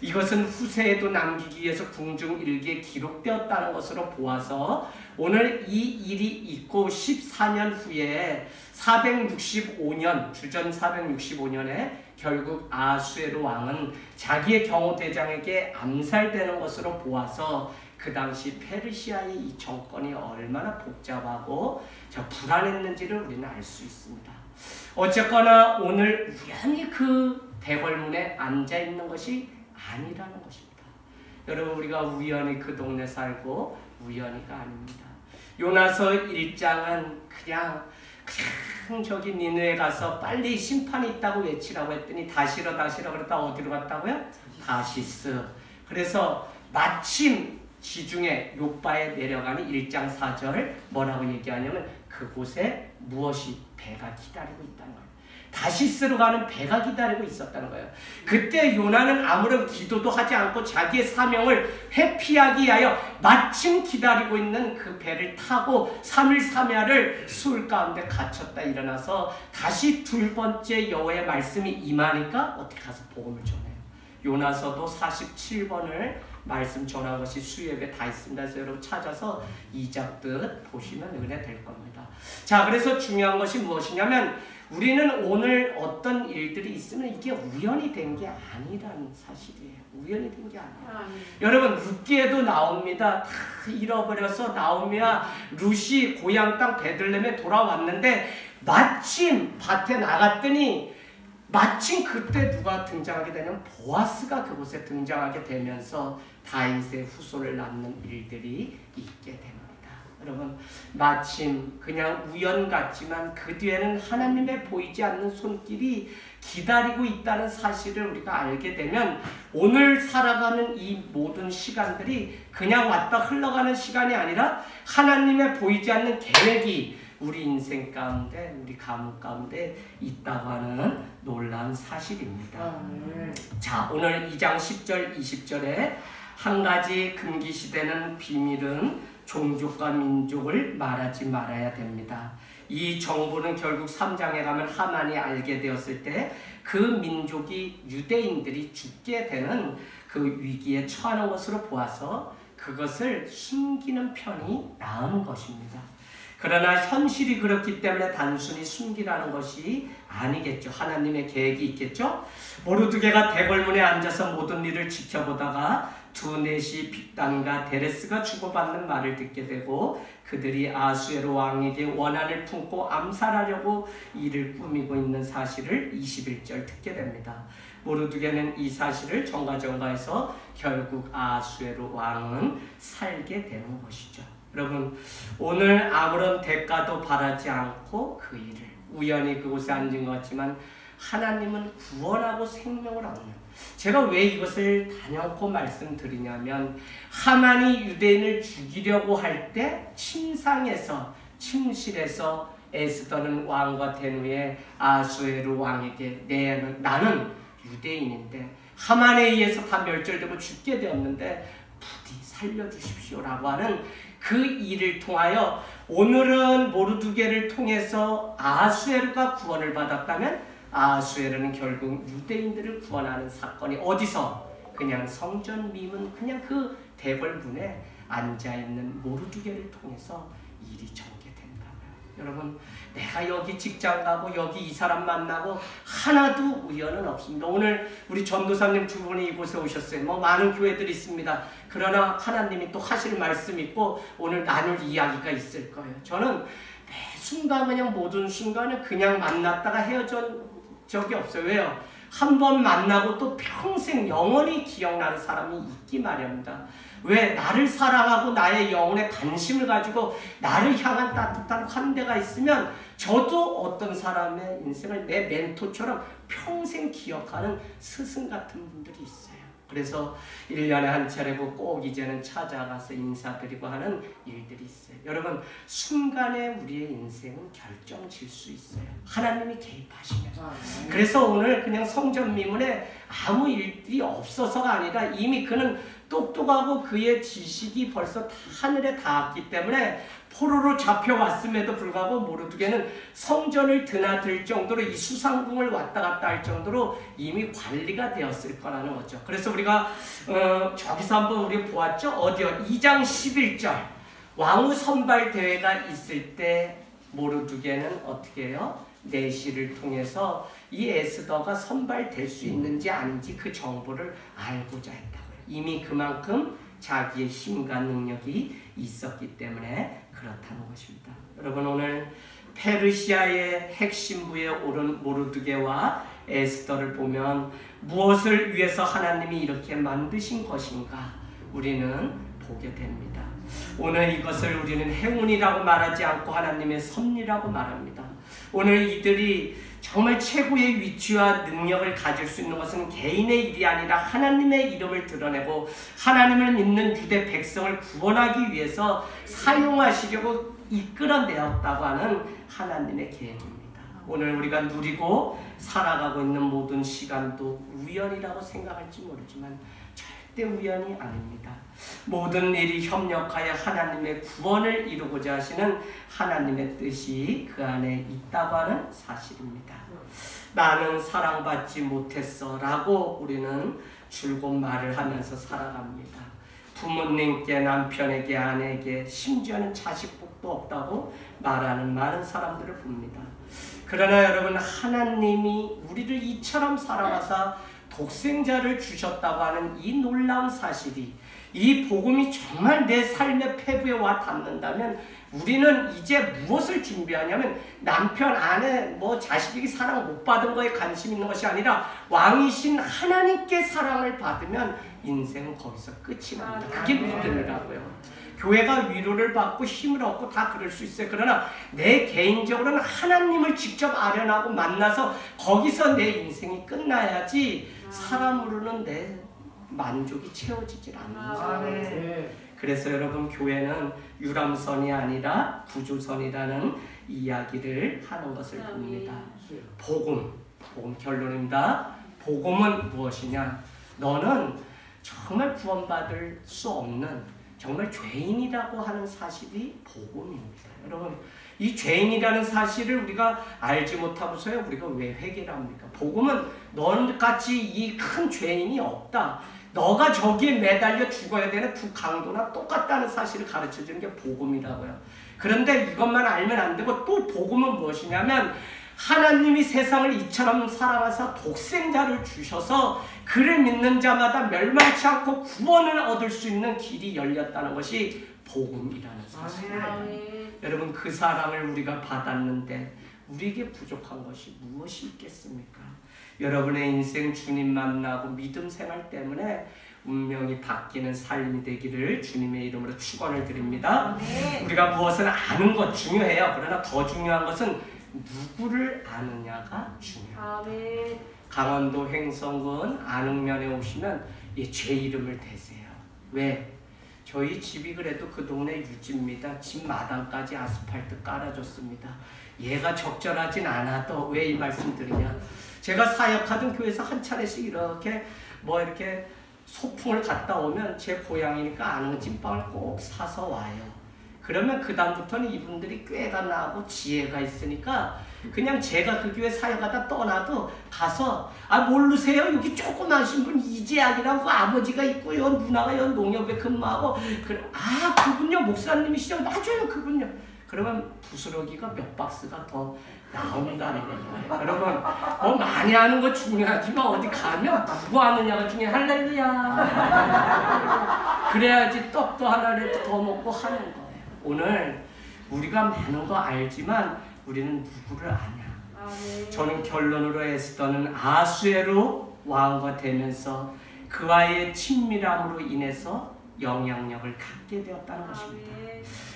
[SPEAKER 1] 이것은 후세에도 남기기 위해서 궁중일기에 기록되었다는 것으로 보아서 오늘 이 일이 있고 14년 후에 465년, 주전 465년에 결국 아수에로 왕은 자기의 경호대장에게 암살되는 것으로 보아서 그 당시 페르시아의 이 정권이 얼마나 복잡하고 불안했는지를 우리는 알 수 있습니다. 어쨌거나 오늘 우연히 그 대궐문에 앉아있는 것이 아니라는 것입니다. 여러분, 우리가 우연히 그 동네 살고 우연히가 아닙니다. 요나서 1장은 그냥 저기 니느웨 가서 빨리 심판이 있다고 외치라고 했더니 다시러 그러다 어디로 갔다고요? 다시스. 그래서 마침 지중해 요바에 내려가는 1장 4절 뭐라고 얘기하냐면 그곳에 무엇이 배가 기다리고 있다는 거예요. 다시스로 가는 배가 기다리고 있었다는 거예요. 그때 요나는 아무런 기도도 하지 않고 자기의 사명을 회피하기 위하여 마침 기다리고 있는 그 배를 타고 3일 3야를 수울 가운데 갇혔다 일어나서 다시 두 번째 여호와의 말씀이 임하니까 어떻게 가서 복음을 전해요. 요나서도 47번을 말씀 전한 것이 수요예배 다 있습니다. 그래서 여러분 찾아서 이작듯 보시면 은혜 될 겁니다. 자, 그래서 중요한 것이 무엇이냐면 우리는 오늘 어떤 일들이 있으면 이게 우연히 된 게 아니라는 사실이에요. 우연히 된 게 아니에요. 여러분, 룻기에도 나옵니다. 다 잃어버려서 나오미와 룻이 고향 땅 베들레헴에 돌아왔는데 마침 밭에 나갔더니 마침 그때 누가 등장하게 되냐면 보아스가 그곳에 등장하게 되면서 다윗의 후손을 낳는 일들이 있게 됩니다. 여러분, 마침 그냥 우연 같지만 그 뒤에는 하나님의 보이지 않는 손길이 기다리고 있다는 사실을 우리가 알게 되면 오늘 살아가는 이 모든 시간들이 그냥 왔다 흘러가는 시간이 아니라 하나님의 보이지 않는 계획이 우리 인생 가운데, 우리 가문 가운데 있다고 하는 놀라운 사실입니다. 자, 오늘 2장 10절, 20절에 한 가지 금기시되는 비밀은 종족과 민족을 말하지 말아야 됩니다. 이 정보는 결국 3장에 가면 하만이 알게 되었을 때 그 민족이 유대인들이 죽게 되는 그 위기에 처하는 것으로 보아서 그것을 숨기는 편이 나은 것입니다. 그러나 현실이 그렇기 때문에 단순히 숨기라는 것이 아니겠죠. 하나님의 계획이 있겠죠. 모르드게가 대궐문에 앉아서 모든 일을 지켜보다가 두 넷이 빅단과 데레스가 주고받는 말을 듣게 되고 그들이 아수에로 왕에게 원한을 품고 암살하려고 일을 꾸미고 있는 사실을 21절 듣게 됩니다. 모르드게는 이 사실을 정가정가해서 결국 아수에로 왕은 살게 되는 것이죠. 여러분, 오늘 아무런 대가도 바라지 않고 그 일을 우연히 그곳에 앉은 것 같지만 하나님은 구원하고 생명을 얻는, 제가 왜 이것을 단연코 말씀드리냐면 하만이 유대인을 죽이려고 할 때 침실에서 에스더는 왕과 된 후에 아수에로 왕에게 나는 유대인인데 하만에 의해서 다 멸절되고 죽게 되었는데 부디 살려주십시오라고 하는 그 일을 통하여 오늘은 모르드게를 통해서 아수에르가 구원을 받았다면 아수에르는 결국 유대인들을 구원하는 사건이 어디서? 그냥 성전 미문, 그냥 그 대궐문에 앉아있는 모르드게를 통해서 일이 전개된다고요. 여러분, 내가 여기 직장 가고 여기 이 사람 만나고 하나도 우연은 없습니다. 오늘 우리 전도사님 두 분이 이곳에 오셨어요. 많은 교회들이 있습니다. 그러나 하나님이 또 하실 말씀이 있고 오늘 나눌 이야기가 있을 거예요. 저는 매 순간 그냥 모든 순간에 그냥 만났다가 헤어진 적이 없어요. 왜요? 한 번 만나고 또 평생 영원히 기억나는 사람이 있기 마련입니다. 왜? 나를 사랑하고 나의 영혼에 관심을 가지고 나를 향한 따뜻한 환대가 있으면 저도 어떤 사람의 인생을 내 멘토처럼 평생 기억하는 스승 같은 분들이 있어요. 그래서 1년에 한 차례고 꼭 이제는 찾아가서 인사드리고 하는 일들이 있어요. 여러분, 순간에 우리의 인생은 결정질 수 있어요. 하나님이 개입하시면. 그래서 오늘 그냥 성전 미문에 아무 일이 없어서가 아니라 이미 그는 똑똑하고 그의 지식이 벌써 하늘에 닿았기 때문에 포로로 잡혀왔음에도 불구하고 모르드게는 성전을 드나들 정도로 이 수상궁을 왔다 갔다 할 정도로 이미 관리가 되었을 거라는 거죠. 그래서 우리가 저기서 한번 우리 보았죠? 어디요? 2장 11절 왕후 선발 대회가 있을 때 모르드게는 어떻게 해요? 내시를 통해서 이 에스더가 선발될 수 있는지 아닌지 그 정보를 알고자 했다고요. 이미 그만큼 자기의 힘과 능력이 있었기 때문에 그렇다는 것입니다. 여러분, 오늘 페르시아의 핵심부에 오른 모르드게와 에스더를 보면 무엇을 위해서 하나님이 이렇게 만드신 것인가 우리는 보게 됩니다. 오늘 이것을 우리는 행운이라고 말하지 않고 하나님의 섭리라고 말합니다. 오늘 이들이 정말 최고의 위치와 능력을 가질 수 있는 것은 개인의 일이 아니라 하나님의 이름을 드러내고 하나님을 믿는 유대 백성을 구원하기 위해서 사용하시려고 이끌어내었다고 하는 하나님의 계획입니다. 오늘 우리가 누리고 살아가고 있는 모든 시간도 우연이라고 생각할지 모르지만 절대 우연이 아닙니다. 모든 일이 협력하여 하나님의 구원을 이루고자 하시는 하나님의 뜻이 그 안에 있다고 하는 사실입니다. 나는 사랑받지 못했어 라고 우리는 줄곧 말을 하면서 살아갑니다. 부모님께, 남편에게, 아내에게, 심지어는 자식복도 없다고 말하는 많은 사람들을 봅니다. 그러나 여러분, 하나님이 우리를 이처럼 사랑하사 독생자를 주셨다고 하는 이 놀라운 사실이, 이 복음이 정말 내 삶의 폐부에 와 닿는다면 우리는 이제 무엇을 준비하냐면 남편, 아내, 자식에게 사랑 못 받은 거에 관심 있는 것이 아니라 왕이신 하나님께 사랑을 받으면 인생은 거기서 끝이 납니다. 그게 믿음이라고요. 교회가 위로를 받고 힘을 얻고 다 그럴 수 있어요. 그러나 내 개인적으로는 하나님을 직접 아련하고 만나서 거기서 내 인생이 끝나야지 사람으로는 내 만족이 채워지질 않는다. 그래서 여러분, 교회는 유람선이 아니라 구조선이라는 이야기를 하는 것을 봅니다. 복음 결론입니다. 복음은 무엇이냐? 너는 정말 구원받을 수 없는 정말 죄인이라고 하는 사실이 복음입니다. 여러분, 이 죄인이라는 사실을 우리가 알지 못하고서야 우리가 왜 회개를 합니까? 복음은 너같이 이 큰 죄인이 없다. 너가 저기에 매달려 죽어야 되는 두 강도나 똑같다는 사실을 가르쳐주는 게 복음이라고요. 그런데 이것만 알면 안 되고 또 복음은 무엇이냐면 하나님이 세상을 이처럼 사랑하사 독생자를 주셔서 그를 믿는 자마다 멸망치 않고 구원을 얻을 수 있는 길이 열렸다는 것이 복음이라는 사실입니다. 여러분, 그 사랑을 우리가 받았는데 우리에게 부족한 것이 무엇이 있겠습니까? 여러분의 인생 주님 만나고 믿음 생활 때문에 운명이 바뀌는 삶이 되기를 주님의 이름으로 축원을 드립니다. 우리가 무엇을 아는 것 중요해요. 그러나 더 중요한 것은 누구를 아느냐가 중요합니다. 강원도 횡성군 안흥면에 오시면 제 이름을 대세요. 왜? 저희 집이 그래도 그 동네 유지입니다. 집 마당까지 아스팔트 깔아줬습니다. 얘가 적절하진 않아도 왜 이 말씀 드리냐? 제가 사역하던 교회에서 한 차례씩 이렇게 소풍을 갔다 오면 제 고향이니까 안흥찐빵을 꼭 사서 와요. 그러면 그 다음부터는 이분들이 꾀가 나고 지혜가 있으니까 그냥 제가 그 교회 사역하다 떠나도 가서 모르세요? 여기 조그마신 분 이재학이라고 아버지가 있고요. 누나가 농협에 근무하고 그분요 목사님이시죠? 맞아요, 그분요. 그러면 부스러기가 몇 박스가 더 나온다는 거예요. 여러분, 많이 하는 거 중요하지만 어디 가면 누구 하느냐가 중요해. 할렐루야. 그래야지 떡도 하나라도 더 먹고 하는 거예요. 오늘 우리가 많은 거 알지만 우리는 누구를 아냐? 저는 결론으로 에스더는 아수에로 왕과 되면서 그와의 친밀함으로 인해서 영향력을 갖게 되었다는 것입니다.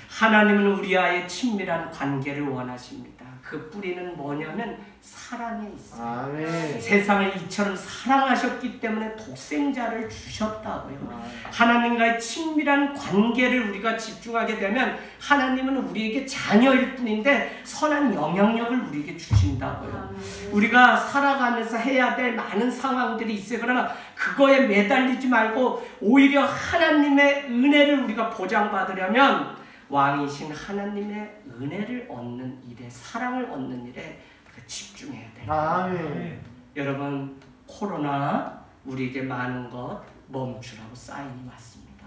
[SPEAKER 1] 하나님은 우리와의 친밀한 관계를 원하십니다. 그 뿌리는 뭐냐면 사랑에 있어요.
[SPEAKER 2] 아멘.
[SPEAKER 1] 세상을 이처럼 사랑하셨기 때문에 독생자를 주셨다고요. 하나님과의 친밀한 관계를 우리가 집중하게 되면 하나님은 우리에게 자녀일 뿐인데 선한 영향력을 우리에게 주신다고요. 우리가 살아가면서 해야 될 많은 상황들이 있어요. 그러나 그거에 매달리지 말고 오히려 하나님의 은혜를 우리가 보장받으려면 왕이신 하나님의 은혜를 얻는 일에, 사랑을 얻는 일에 우리가 집중해야 돼요.
[SPEAKER 2] 아멘.
[SPEAKER 1] 여러분, 코로나 우리에게 많은 것 멈추라고 사인이 왔습니다.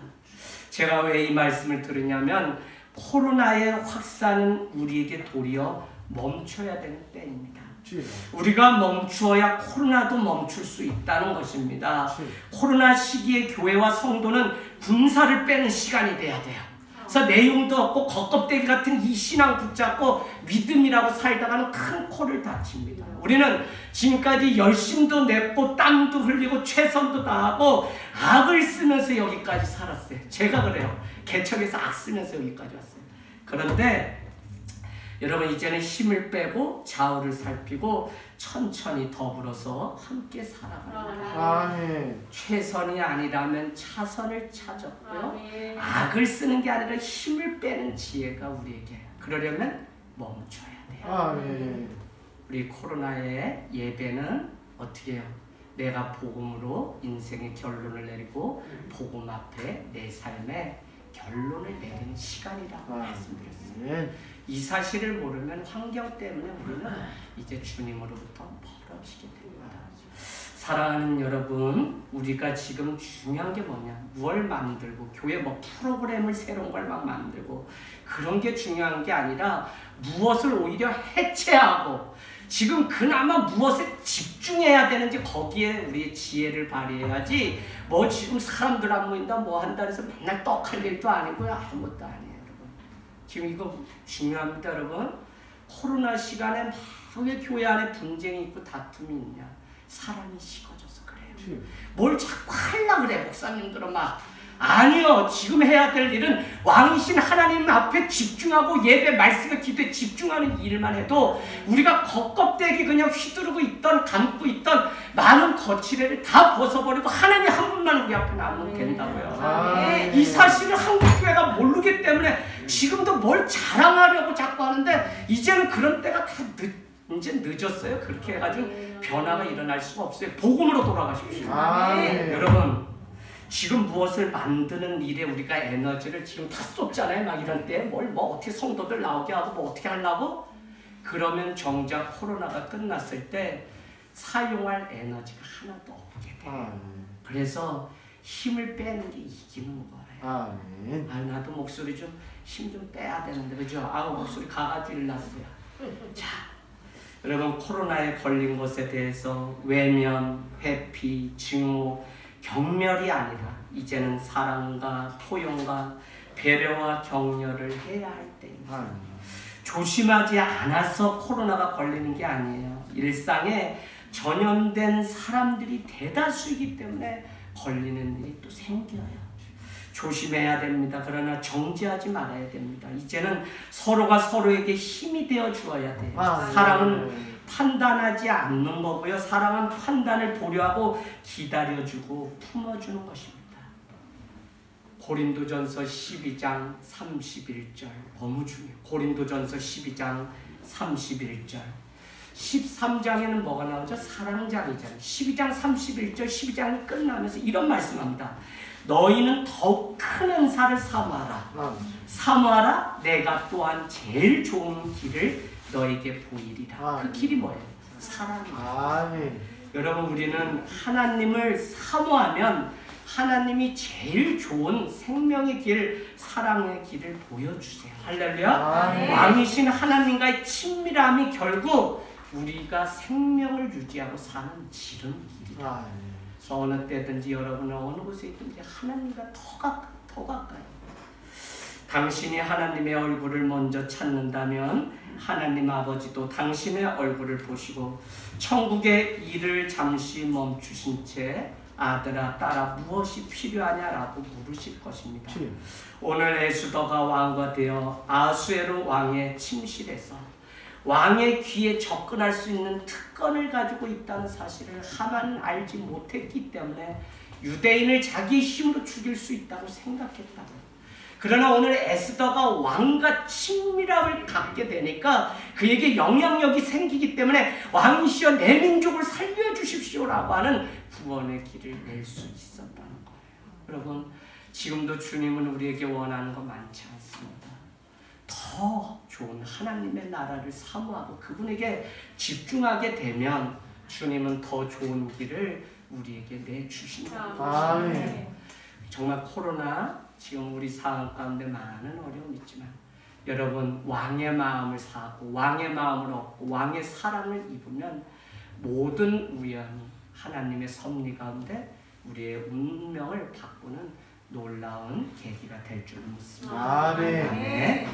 [SPEAKER 1] 제가 왜 이 말씀을 들으냐면 코로나의 확산은 우리에게 도리어 멈춰야 되는 때입니다. 우리가 멈추어야 코로나도 멈출 수 있다는 것입니다. 코로나 시기에 교회와 성도는 군사를 빼는 시간이 돼야 돼요. 그래서 내용도 없고 겉껍데기 같은 이 신앙 붙잡고 믿음이라고 살다가는 큰 코를 다칩니다. 우리는 지금까지 열심도 냈고 땀도 흘리고 최선도 다하고 악을 쓰면서 여기까지 살았어요. 제가 그래요. 개척에서 악 쓰면서 여기까지 왔어요. 그런데 여러분, 이제는 힘을 빼고 좌우를 살피고 천천히 더불어서 함께 살아가는 최선이 아니라면 차선을 찾았고요. 악을 쓰는 게 아니라 힘을 빼는 지혜가 우리에게, 그러려면 멈춰야 돼요. 우리 코로나의 예배는 어떻게 해요? 내가 복음으로 인생의 결론을 내리고 복음 앞에 내 삶의 결론을 내리는 시간이라고 말씀드렸어요. 이 사실을 모르면 환경 때문에 우리는 이제 주님으로부터 멀어지게 됩니다. 사랑하는 여러분, 우리가 지금 중요한 게 뭐냐? 뭘 만들고 교회 뭐 프로그램을 새로운 걸 막 만들고 그런 게 중요한 게 아니라 무엇을 오히려 해체하고 지금 그나마 무엇에 집중해야 되는지 거기에 우리의 지혜를 발휘해야지 뭐 지금 사람들 안 모인다 뭐 한다 해서 맨날 떡할 일도 아니고요. 아무것도 아니에요. 지금 이거 중요합니다, 여러분. 코로나 시간에 막 왜 교회 안에 분쟁이 있고 다툼이 있냐? 사람이 식어져서 그래요. 뭘 자꾸 하려고 그래, 목사님들은 막. 아니요, 지금 해야 될 일은 왕이신 하나님 앞에 집중하고 예배, 말씀에, 기도에 집중하는 일만 해도 우리가 겉껍데기 그냥 휘두르고 있던, 감고 있던 많은 거칠애를 다 벗어버리고 하나님 한 분만 우리 앞에 나오면 된다고요. 이 사실을 한국교회가 모르기 때문에 지금도 뭘 자랑하려고 자꾸 하는데 이제는 그런 때가 다 이제 늦었어요. 그렇게 해가지고 변화가 일어날 수가 없어요. 복음으로 돌아가십시오. 여러분, 지금 무엇을 만드는 일에 우리가 에너지를 지금 다 쏟잖아요. 막 이런 때 뭐 어떻게 성도들 나오게 하고 뭐 어떻게 하려고? 그러면 정작 코로나가 끝났을 때 사용할 에너지가 하나도 없게 돼요. 그래서 힘을 빼는 게 이기는 거예요. 나도 목소리 좀 힘 좀 빼야 되는데 그죠? 목소리 가가지고 일났어요. 자, 여러분, 코로나에 걸린 것에 대해서 외면, 회피, 증오, 경멸이 아니라 이제는 사랑과 포용과 배려와 격려를 해야 할 때입니다. 조심하지 않아서 코로나가 걸리는 게 아니에요. 일상에 전염된 사람들이 대다수이기 때문에 걸리는 일이 또 생겨요. 조심해야 됩니다. 그러나 정지하지 말아야 됩니다. 이제는 서로가 서로에게 힘이 되어 주어야 돼요. 사랑은 판단하지 않는 거고요. 사랑은 판단을 보류하고 기다려주고 품어주는 것입니다. 고린도전서 12장 31절 너무 중요해요. 고린도전서 12장 31절 13장에는 뭐가 나오죠? 사랑장이잖아요. 12장 31절 12장이 끝나면서 이런 말씀합니다. 너희는 더욱 큰 은사를 사모하라. 사모하라. 내가 또한 제일 좋은 길을 너에게 보이리라. 그 길이 뭐예요? 사랑입니다. 여러분, 우리는 하나님을 사모하면 하나님이 제일 좋은 생명의 길, 사랑의 길을 보여주세요. 할렐루야. 왕이신 하나님과의 친밀함이 결국 우리가 생명을 유지하고 사는 지름 길이다. 그래서 어느 때든지 여러분은 어느 곳에 있든지 하나님과 더 가까이. 당신이 하나님의 얼굴을 먼저 찾는다면 하나님 아버지도 당신의 얼굴을 보시고 천국의 일을 잠시 멈추신 채 아들아 딸아 무엇이 필요하냐라고 물으실 것입니다. 오늘 에스더가 왕과 되어 아수에로 왕의 침실에서 왕의 귀에 접근할 수 있는 특권을 가지고 있다는 사실을 하만은 알지 못했기 때문에 유대인을 자기 힘으로 죽일 수 있다고 생각했다고요. 그러나 오늘 에스더가 왕과 친밀함을 갖게 되니까 그에게 영향력이 생기기 때문에 왕이시여 내 민족을 살려주십시오라고 하는 구원의 길을 낼 수 있었다는 거예요. 여러분, 지금도 주님은 우리에게 원하는 거 많지 않습니다. 더 좋은 하나님의 나라를 사모하고 그분에게 집중하게 되면 주님은 더 좋은 길을 우리에게 내주신다는 것입니다. 정말 코로나 지금 우리 상황 가운데 많은 어려움이 있지만 여러분, 왕의 마음을 사고 왕의 마음을 얻고 왕의 사랑을 입으면 모든 우연이 하나님의 섭리 가운데 우리의 운명을 바꾸는 놀라운 계기가 될 줄 믿습니다.
[SPEAKER 2] 아멘.
[SPEAKER 1] 아멘.